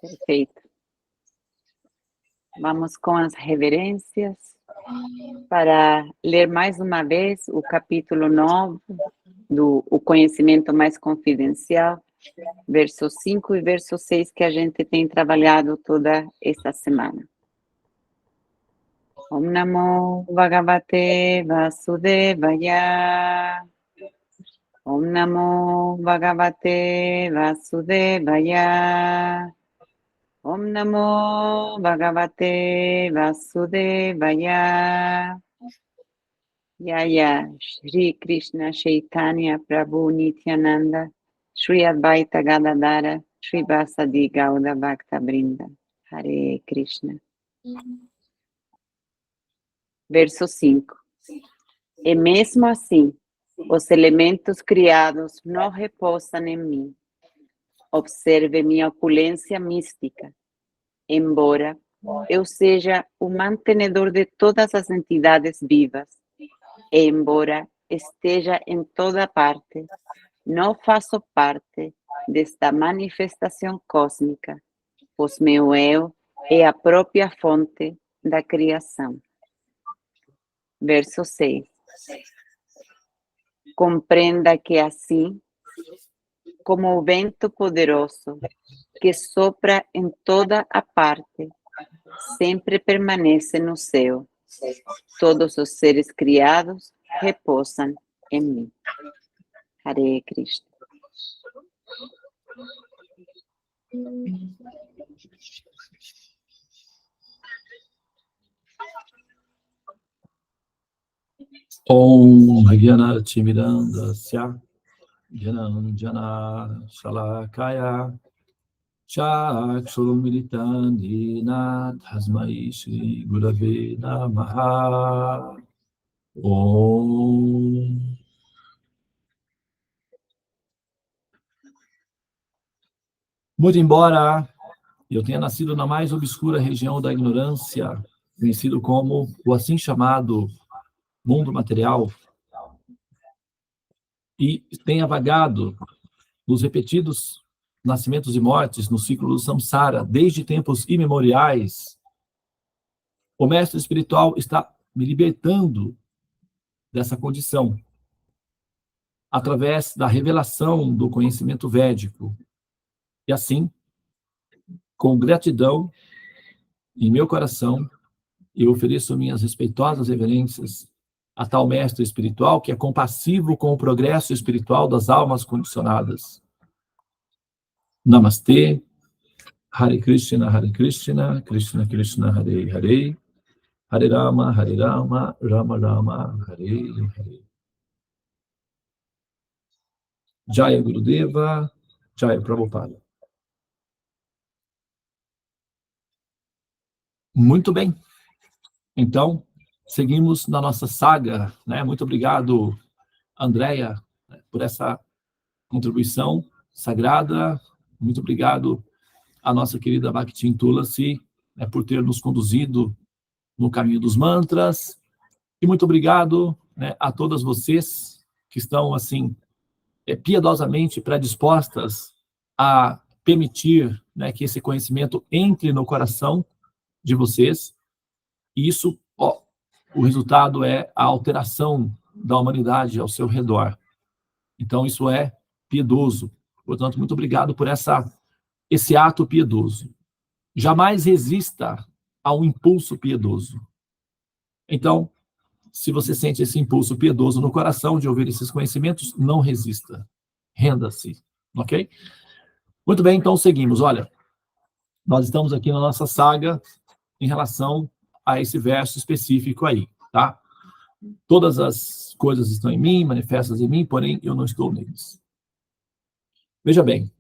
Perfeito. Vamos com as reverências para ler mais uma vez o capítulo 9 do O Conhecimento Mais Confidencial, verso 5 e verso 6, que a gente tem trabalhado toda esta semana. Om Namo Bhagavate Vasudevaya. Om Namo Bhagavate Vasudevaya. Om Namo Bhagavate Vasudevaya. Yaya Shri Krishna Chaitanya Prabhu Nityananda Shri Advaita Gadadara Shri Vasadi Gauda Bhakta Brinda. Hare Krishna. Verso 5. E mesmo assim, os elementos criados não repousam em mim. Observe minha opulência mística. Embora eu seja o mantenedor de todas as entidades vivas, e embora esteja em toda parte, não faço parte desta manifestação cósmica, pois meu eu é a própria fonte da criação. Verso 6. Compreenda que assim, como o vento poderoso que sopra em toda a parte, sempre permanece no céu. Todos os seres criados repousam em mim. Hare Krishna. Om Gyana Timirandasya Jnana Shalakaya Chakshurumilitandina Tasmai Shri Gurave Namaha. Om. Muito embora eu tenha nascido na mais obscura região da ignorância, conhecido como o assim chamado mundo material, e tenha vagado nos repetidos nascimentos e mortes no ciclo do samsara desde tempos imemoriais, o mestre espiritual está me libertando dessa condição através da revelação do conhecimento védico. E assim, com gratidão em meu coração, eu ofereço minhas respeitosas reverências a tal mestre espiritual que é compassivo com o progresso espiritual das almas condicionadas. Namastê, Hare Krishna, Krishna Krishna, Hare Hare, Hare Rama, Rama Rama, Hare Hare. Jaya Gurudeva, Jaya Prabhupada. Muito bem. Então, seguimos na nossa saga, né? Muito obrigado, Andréia, por essa contribuição sagrada. Muito obrigado à nossa querida Bhakti Tulasi, né, por ter nos conduzido no caminho dos mantras. E muito obrigado, né, a todas vocês que estão, assim, piedosamente predispostas a permitir, né, que esse conhecimento entre no coração de vocês. E isso, o resultado é a alteração da humanidade ao seu redor. Então, isso é piedoso. Portanto, muito obrigado por esse ato piedoso. Jamais resista ao impulso piedoso. Então, se você sente esse impulso piedoso no coração de ouvir esses conhecimentos, não resista. Renda-se. Ok? Muito bem, então seguimos. Olha, nós estamos aqui na nossa saga em relação a esse verso específico aí, tá? Todas as coisas estão em mim, manifestas em mim, porém eu não estou neles. Veja bem,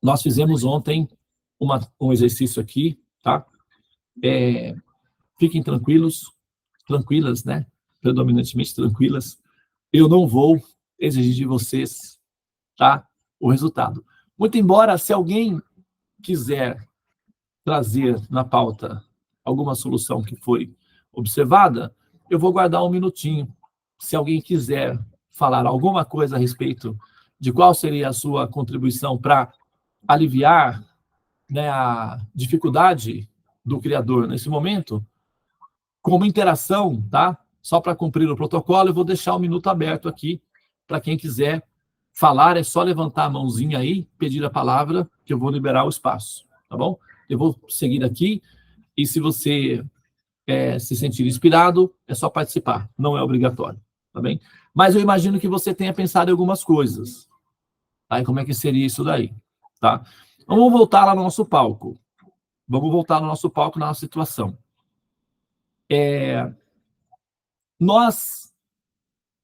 nós fizemos ontem um exercício aqui, tá? Fiquem tranquilas, né? Predominantemente tranquilas. Eu não vou exigir de vocês, tá? O resultado. Muito embora, se alguém quiser trazer na pauta alguma solução que foi observada, eu vou guardar um minutinho. Se alguém quiser falar alguma coisa a respeito de qual seria a sua contribuição para aliviar né, a dificuldade do Criador nesse momento, como interação, tá? Só para cumprir o protocolo, eu vou deixar o minuto aberto aqui para quem quiser falar, é só levantar a mãozinha aí, pedir a palavra, que eu vou liberar o espaço, tá bom? Eu vou seguir aqui, e se você se sentir inspirado, é só participar, não é obrigatório, tá bem? Mas eu imagino que você tenha pensado em algumas coisas. Aí como é que seria isso daí, tá? Vamos voltar lá no nosso palco. Vamos voltar no nosso palco, na nossa situação. Nós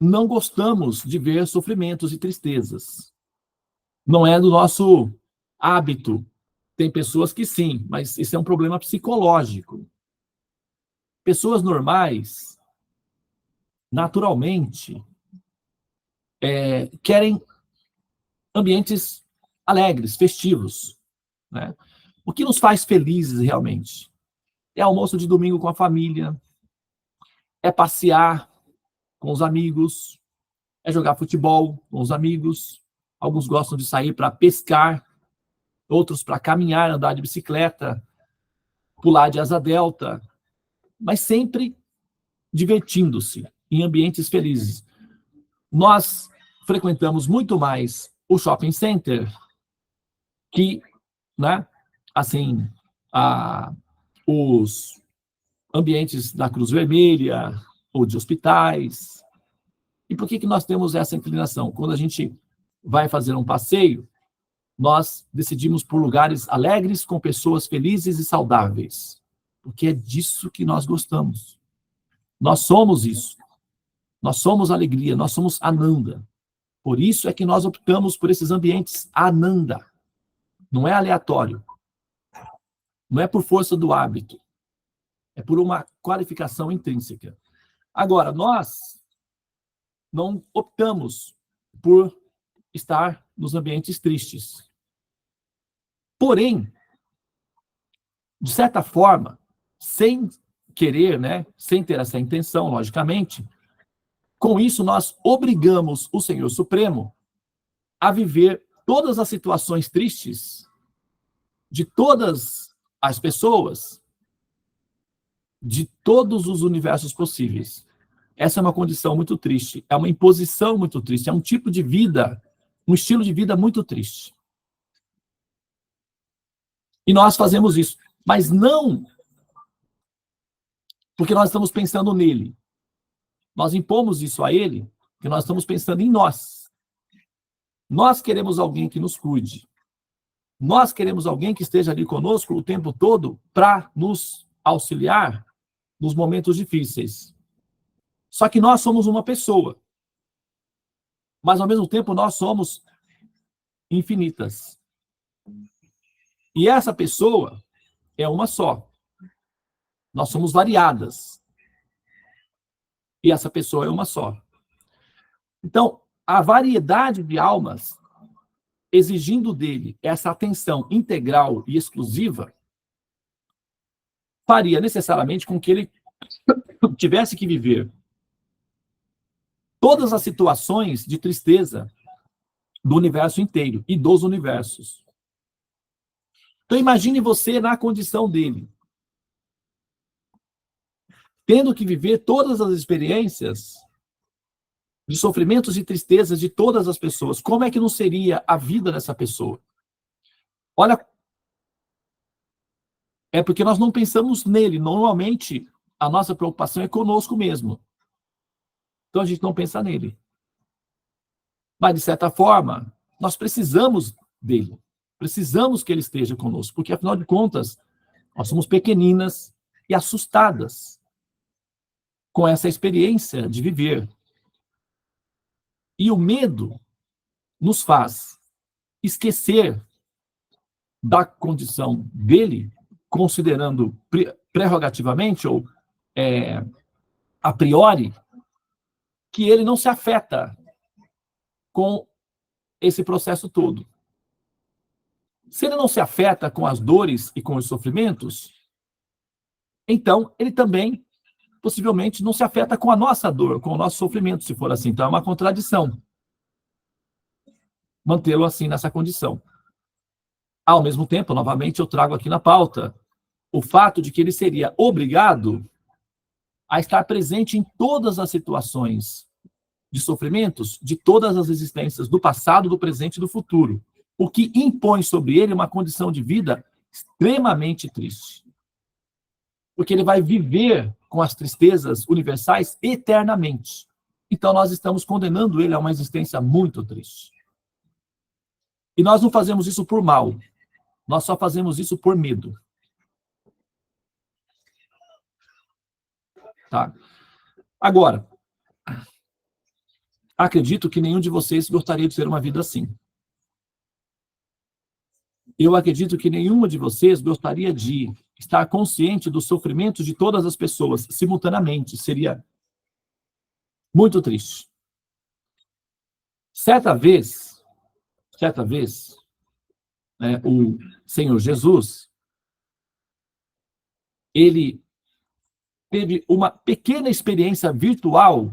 não gostamos de ver sofrimentos e tristezas. Não é do nosso hábito. Tem pessoas que sim, mas isso é um problema psicológico. Pessoas normais, naturalmente, querem ambientes alegres, festivos, né? O que nos faz felizes realmente? É almoço de domingo com a família, é passear com os amigos, é jogar futebol com os amigos. Alguns gostam de sair para pescar, outros para caminhar, andar de bicicleta, pular de asa delta, mas sempre divertindo-se em ambientes felizes. Nós frequentamos muito mais o shopping center que, né, assim, os ambientes da Cruz Vermelha ou de hospitais. E por que nós temos essa inclinação? Quando a gente vai fazer um passeio, nós decidimos por lugares alegres, com pessoas felizes e saudáveis. Porque é disso que nós gostamos. Nós somos isso. Nós somos alegria, nós somos Ananda. Por isso é que nós optamos por esses ambientes Ananda. Não é aleatório. Não é por força do hábito. É por uma qualificação intrínseca. Agora, nós não optamos por estar nos ambientes tristes. Porém, de certa forma, sem querer, né, sem ter essa intenção, logicamente, com isso nós obrigamos o Senhor Supremo a viver todas as situações tristes de todas as pessoas, de todos os universos possíveis. Essa é uma condição muito triste, é uma imposição muito triste, é um tipo de vida, um estilo de vida muito triste. E nós fazemos isso, mas não porque nós estamos pensando nele. Nós impomos isso a ele, porque nós estamos pensando em nós. Nós queremos alguém que nos cuide. Nós queremos alguém que esteja ali conosco o tempo todo para nos auxiliar nos momentos difíceis. Só que nós somos uma pessoa. Mas, ao mesmo tempo, nós somos infinitas. E essa pessoa é uma só. Nós somos variadas. E essa pessoa é uma só. Então, a variedade de almas, exigindo dele essa atenção integral e exclusiva, faria necessariamente com que ele tivesse que viver todas as situações de tristeza do universo inteiro e dos universos. Então, imagine você na condição dele, tendo que viver todas as experiências de sofrimentos e tristezas de todas as pessoas. Como é que não seria a vida dessa pessoa? Olha, é porque nós não pensamos nele. Normalmente, a nossa preocupação é conosco mesmo. Então, a gente não pensa nele. Mas, de certa forma, nós precisamos dele. Precisamos que ele esteja conosco, porque, afinal de contas, nós somos pequeninas e assustadas com essa experiência de viver. E o medo nos faz esquecer da condição dele, considerando prerrogativamente ou a priori, que ele não se afeta com esse processo todo. Se ele não se afeta com as dores e com os sofrimentos, então ele também possivelmente não se afeta com a nossa dor, com o nosso sofrimento, se for assim. Então é uma contradição mantê-lo assim nessa condição. Ao mesmo tempo, novamente, eu trago aqui na pauta o fato de que ele seria obrigado a estar presente em todas as situações de sofrimentos de todas as existências, do passado, do presente e do futuro, o que impõe sobre ele uma condição de vida extremamente triste. Porque ele vai viver com as tristezas universais eternamente. Então, nós estamos condenando ele a uma existência muito triste. E nós não fazemos isso por mal, nós só fazemos isso por medo. Tá? Agora, acredito que nenhum de vocês gostaria de ter uma vida assim. Eu acredito que nenhuma de vocês gostaria de estar consciente dos sofrimentos de todas as pessoas simultaneamente. Seria muito triste. Certa vez, o Senhor Jesus, ele teve uma pequena experiência virtual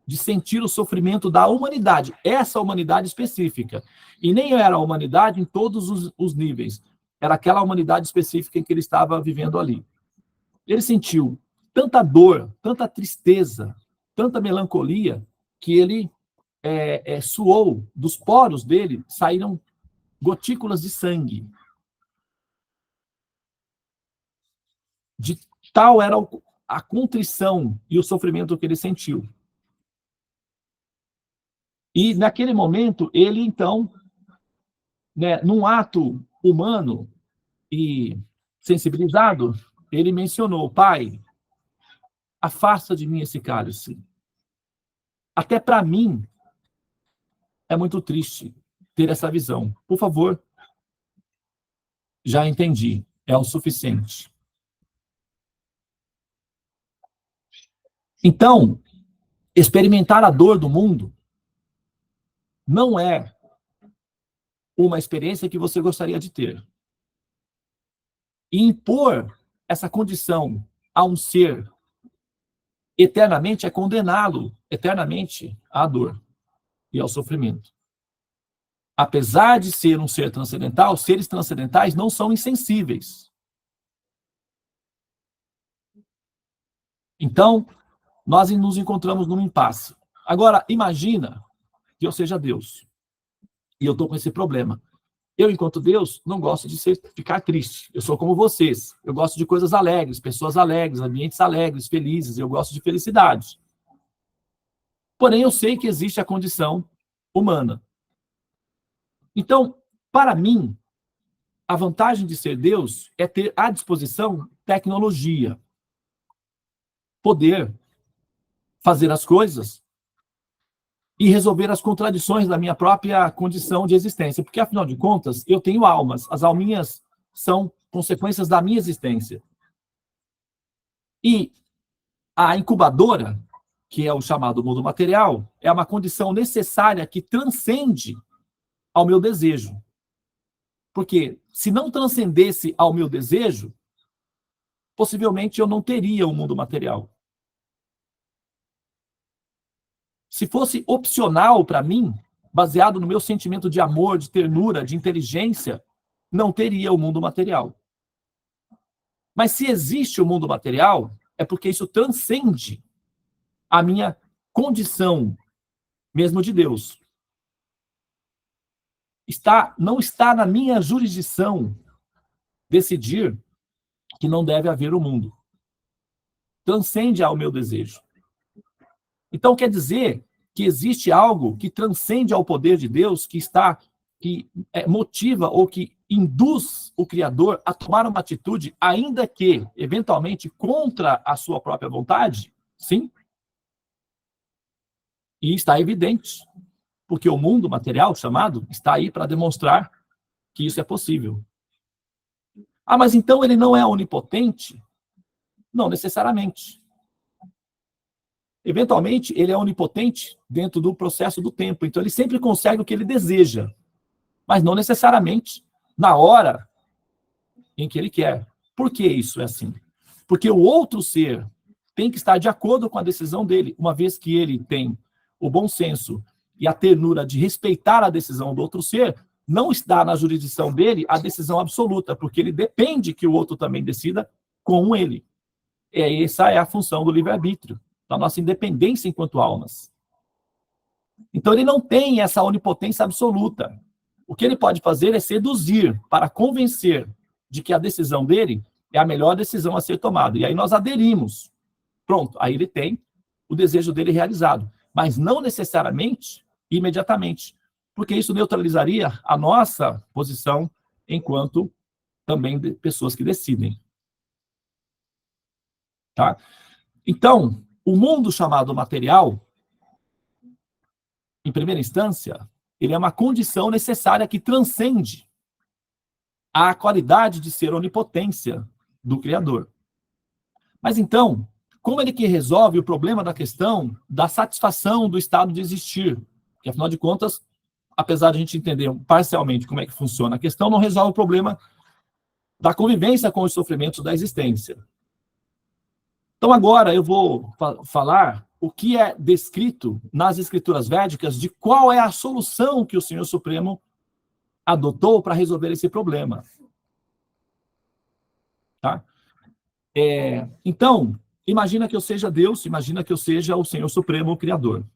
de sentir o sofrimento da humanidade, essa humanidade específica. E nem era a humanidade em todos os níveis, era aquela humanidade específica em que ele estava vivendo ali. Ele sentiu tanta dor, tanta tristeza, tanta melancolia, que ele suou, dos poros dele saíram gotículas de sangue. De tal era a contrição e o sofrimento que ele sentiu. E naquele momento, ele então, num ato humano e sensibilizado, ele mencionou: Pai, afasta de mim esse cálice. Até para mim é muito triste ter essa visão. Por favor, já entendi, é o suficiente. Então, experimentar a dor do mundo não é uma experiência que você gostaria de ter. E impor essa condição a um ser eternamente é condená-lo eternamente à dor e ao sofrimento. Apesar de ser um ser transcendental, seres transcendentais não são insensíveis. Então, nós nos encontramos num impasse. Agora, imagina que eu seja Deus. E eu estou com esse problema. Eu, enquanto Deus, não gosto de ficar triste. Eu sou como vocês. Eu gosto de coisas alegres, pessoas alegres, ambientes alegres, felizes. Eu gosto de felicidade. Porém, eu sei que existe a condição humana. Então, para mim, a vantagem de ser Deus é ter à disposição tecnologia. Poder fazer as coisas e resolver as contradições da minha própria condição de existência. Porque, afinal de contas, eu tenho almas. As alminhas são consequências da minha existência. E a incubadora, que é o chamado mundo material, é uma condição necessária que transcende ao meu desejo. Porque, se não transcendesse ao meu desejo, possivelmente eu não teria um mundo material. Se fosse opcional para mim, baseado no meu sentimento de amor, de ternura, de inteligência, não teria o mundo material. Mas se existe o mundo material, é porque isso transcende a minha condição mesmo de Deus. Não está na minha jurisdição decidir que não deve haver o mundo. Transcende ao meu desejo. Então, quer dizer que existe algo que transcende ao poder de Deus, que motiva ou que induz o Criador a tomar uma atitude, ainda que, eventualmente, contra a sua própria vontade? Sim. E está evidente, porque o mundo material, chamado, está aí para demonstrar que isso é possível. Ah, mas então ele não é onipotente? Não necessariamente. Eventualmente, ele é onipotente dentro do processo do tempo. Então, ele sempre consegue o que ele deseja, mas não necessariamente na hora em que ele quer. Por que isso é assim? Porque o outro ser tem que estar de acordo com a decisão dele, uma vez que ele tem o bom senso e a ternura de respeitar a decisão do outro ser, não está na jurisdição dele a decisão absoluta, porque ele depende que o outro também decida com ele. Essa é a função do livre-arbítrio, da nossa independência enquanto almas. Então, ele não tem essa onipotência absoluta. O que ele pode fazer é seduzir para convencer de que a decisão dele é a melhor decisão a ser tomada. E aí nós aderimos. Pronto, aí ele tem o desejo dele realizado. Mas não necessariamente imediatamente, porque isso neutralizaria a nossa posição enquanto também de pessoas que decidem. Tá? Então, o mundo chamado material, em primeira instância, ele é uma condição necessária que transcende a qualidade de ser onipotência do Criador. Mas então, como ele que resolve o problema da questão da satisfação do estado de existir? Porque, afinal de contas, apesar de a gente entender parcialmente como é que funciona a questão, não resolve o problema da convivência com os sofrimentos da existência. Então, agora eu vou falar o que é descrito nas escrituras védicas de qual é a solução que o Senhor Supremo adotou para resolver esse problema. Tá? Então, imagina que eu seja Deus, imagina que eu seja o Senhor Supremo, o Criador.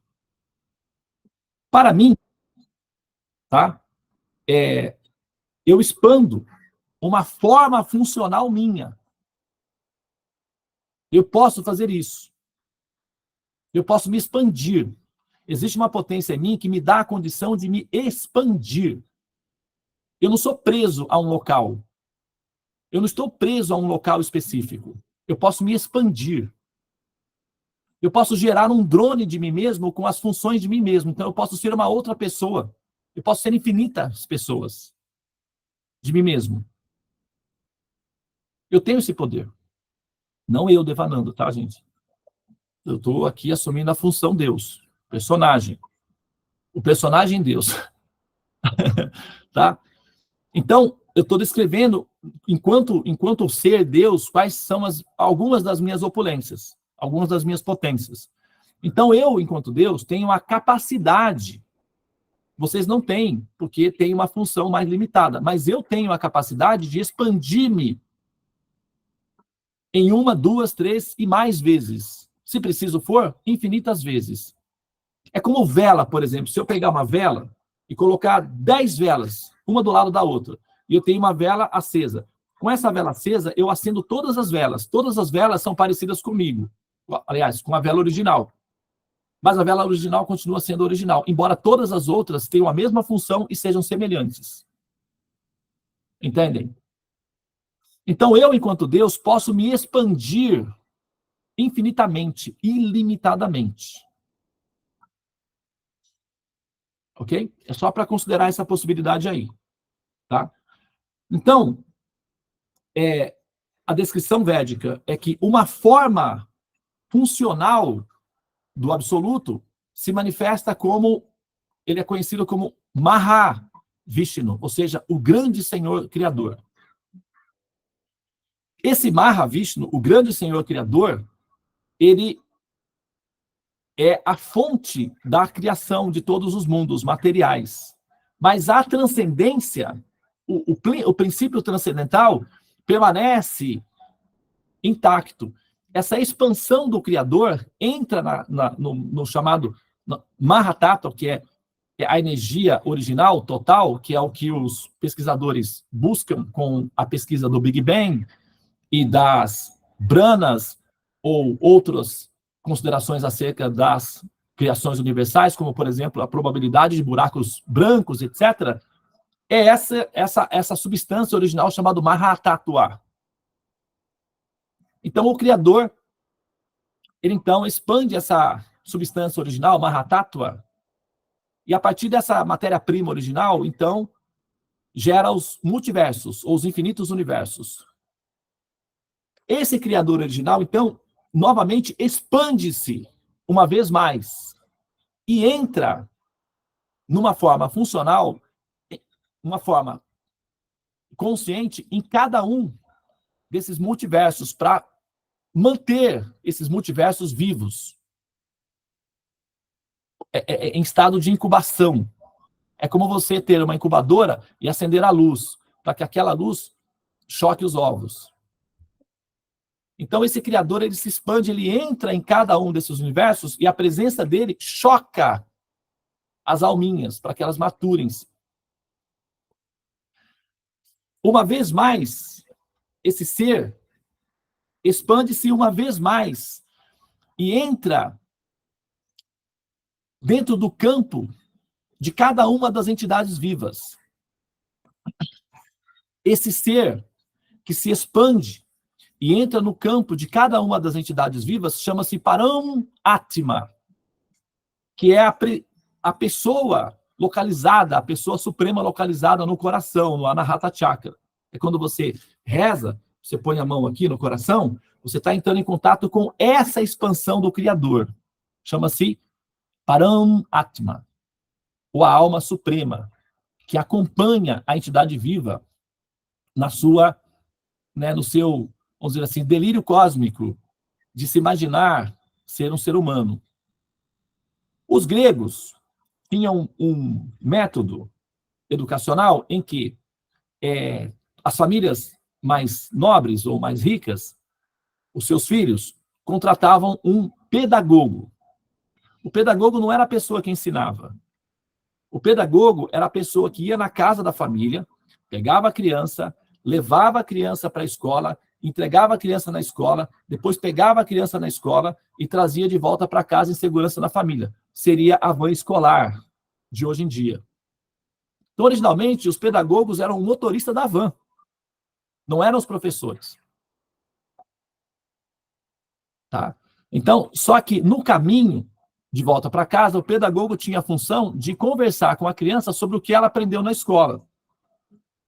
Para mim, tá? Eu expando uma forma funcional minha. Eu posso fazer isso. Eu posso me expandir. Existe uma potência em mim que me dá a condição de me expandir. Eu não sou preso a um local. Eu não estou preso a um local específico. Eu posso me expandir. Eu posso gerar um drone de mim mesmo com as funções de mim mesmo. Então, eu posso ser uma outra pessoa. Eu posso ser infinitas pessoas de mim mesmo. Eu tenho esse poder. Não eu devanando, tá, gente? Eu estou aqui assumindo a função Deus. Personagem. O personagem Deus. Tá? Então, eu estou descrevendo, enquanto ser Deus, quais são algumas das minhas opulências, algumas das minhas potências. Então, eu, enquanto Deus, tenho a capacidade. Vocês não têm, porque tem uma função mais limitada. Mas eu tenho a capacidade de expandir-me em 1, 2, 3 e mais vezes. Se preciso for, infinitas vezes. É como vela, por exemplo. Se eu pegar uma vela e colocar 10 velas, uma do lado da outra, e eu tenho uma vela acesa. Com essa vela acesa, eu acendo todas as velas. Todas as velas são parecidas comigo. Aliás, com a vela original. Mas a vela original continua sendo original, embora todas as outras tenham a mesma função e sejam semelhantes. Entendem? Então, eu, enquanto Deus, posso me expandir infinitamente, ilimitadamente. Ok? É só para considerar essa possibilidade aí. Tá? Então, a descrição védica é que uma forma funcional do absoluto se manifesta como, ele é conhecido como Mahavishnu, ou seja, o grande Senhor Criador. Esse Mahavishnu, o grande Senhor Criador, ele é a fonte da criação de todos os mundos materiais. Mas a transcendência, o princípio transcendental, permanece intacto. Essa expansão do Criador entra no chamado Mahatattva, que é a energia original, total, que é o que os pesquisadores buscam com a pesquisa do Big Bang e das Brahmas ou outras considerações acerca das criações universais, como, por exemplo, a probabilidade de buracos brancos, etc., é essa substância original chamada Mahatattva. Então, o Criador, ele então expande essa substância original, Mahatattva, e a partir dessa matéria-prima original, então, gera os multiversos, ou os infinitos universos. Esse Criador original, então, novamente expande-se uma vez mais e entra numa forma funcional, uma forma consciente em cada um desses multiversos para manter esses multiversos vivos, em estado de incubação. É como você ter uma incubadora e acender a luz, para que aquela luz choque os ovos. Então, esse Criador, ele se expande, ele entra em cada um desses universos e a presença dele choca as alminhas, para que elas maturem-se. Uma vez mais, esse ser expande-se uma vez mais e entra dentro do campo de cada uma das entidades vivas. Esse ser que se expande e entra no campo de cada uma das entidades vivas chama-se Paramatma, que é a pessoa localizada, a pessoa suprema localizada no coração, no Anahata Chakra. É quando você reza, você põe a mão aqui no coração, você está entrando em contato com essa expansão do Criador. Chama-se Paramatma, ou a alma suprema, que acompanha a entidade viva na sua, no seu, vamos dizer assim, delírio cósmico de se imaginar ser um ser humano. Os gregos tinham um método educacional em que as famílias mais nobres ou mais ricas, os seus filhos, contratavam um pedagogo. O pedagogo não era a pessoa que ensinava. O pedagogo era a pessoa que ia na casa da família, pegava a criança, levava a criança para a escola, entregava a criança na escola, depois pegava a criança na escola e trazia de volta para casa em segurança da família. Seria a van escolar de hoje em dia. Então, originalmente, os pedagogos eram o motorista da van, não eram os professores. Tá? Então, só que no caminho de volta para casa, o pedagogo tinha a função de conversar com a criança sobre o que ela aprendeu na escola.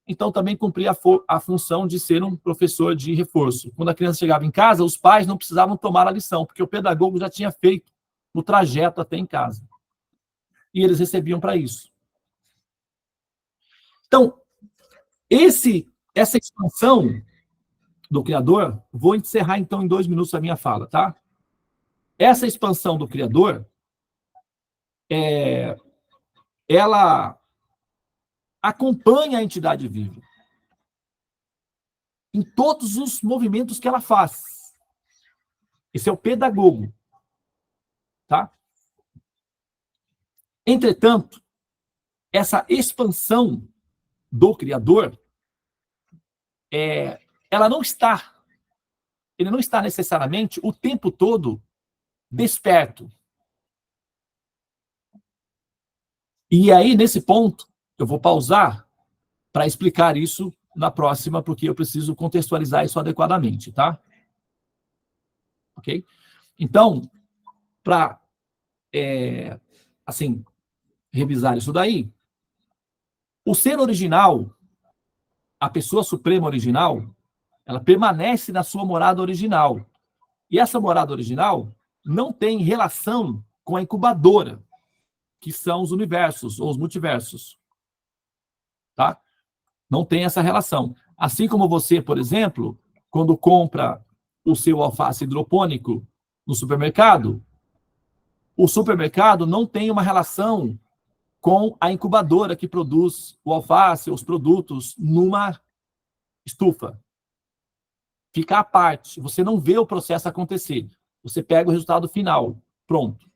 Então, também cumpria a função de ser um professor de reforço. Quando a criança chegava em casa, os pais não precisavam tomar a lição, porque o pedagogo já tinha feito no trajeto até em casa. E eles recebiam para isso. Então, essa expansão do Criador, vou encerrar então em 2 minutos a minha fala, tá? Essa expansão do Criador, ela acompanha a entidade viva em todos os movimentos que ela faz. Esse é o pedagogo, tá? Entretanto, essa expansão do Criador, ele não está necessariamente o tempo todo desperto. E aí, nesse ponto, eu vou pausar para explicar isso na próxima, porque eu preciso contextualizar isso adequadamente, tá? Ok? Então, para, assim, revisar isso daí, o ser original, a pessoa suprema original, ela permanece na sua morada original. E essa morada original não tem relação com a incubadora, que são os universos ou os multiversos. Tá? Não tem essa relação. Assim como você, por exemplo, quando compra o seu alface hidropônico no supermercado, o supermercado não tem uma relação com a incubadora que produz o alface, os produtos, numa estufa. Fica à parte. Você não vê o processo acontecer. Você pega o resultado final. Pronto.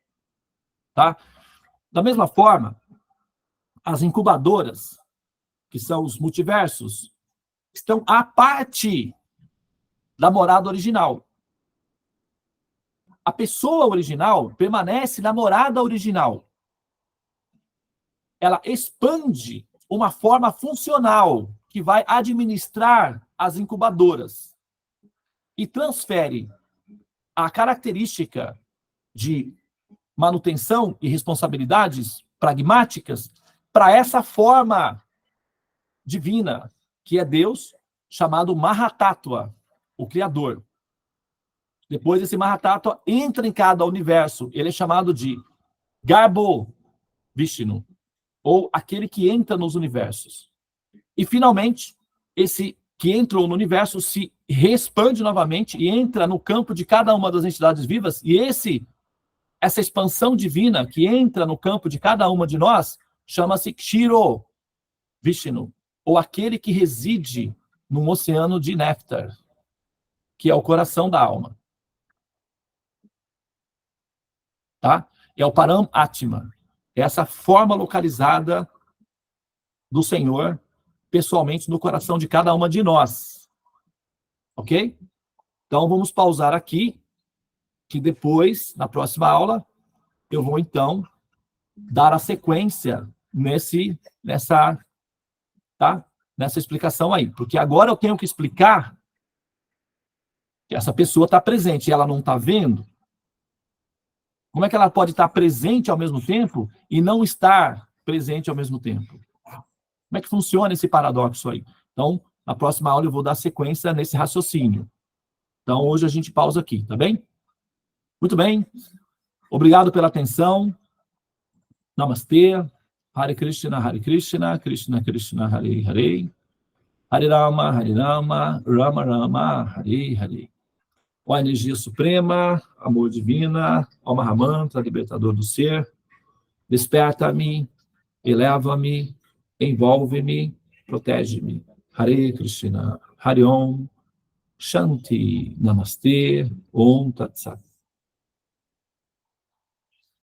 Tá? Da mesma forma, as incubadoras, que são os multiversos, estão à parte da morada original. A pessoa original permanece na morada original. Ela expande uma forma funcional que vai administrar as incubadoras e transfere a característica de manutenção e responsabilidades pragmáticas para essa forma divina, que é Deus, chamado Mahatattva, o Criador. Depois esse Mahatattva entra em cada universo. Ele é chamado de Garbho Vishnu, ou aquele que entra nos universos. E, finalmente, esse que entrou no universo se reexpande novamente e entra no campo de cada uma das entidades vivas, e essa expansão divina que entra no campo de cada uma de nós chama-se Kshiro Vishnu, ou aquele que reside num oceano de néctar, que é o coração da alma. Tá? É o Param Atma, é essa forma localizada do Senhor, pessoalmente, no coração de cada uma de nós. Ok? Então, vamos pausar aqui, que depois, na próxima aula, eu vou, então, dar a sequência nessa explicação aí. Porque agora eu tenho que explicar que essa pessoa está presente e ela não está vendo. Como é que ela pode estar presente ao mesmo tempo e não estar presente ao mesmo tempo? Como é que funciona esse paradoxo aí? Então, na próxima aula eu vou dar sequência nesse raciocínio. Então, hoje a gente pausa aqui, tá bem? Muito bem. Obrigado pela atenção. Namastê. Hare Krishna, Krishna Krishna, Hare Hare. Hare Rama, Rama Rama, Hare Hare. Ó energia suprema, amor divina, ó Mahamantra, libertador do ser, desperta-me, eleva-me, envolve-me, protege-me. Hare Krishna, Hare Om, Shanti, Namastê, Om Tat Sat.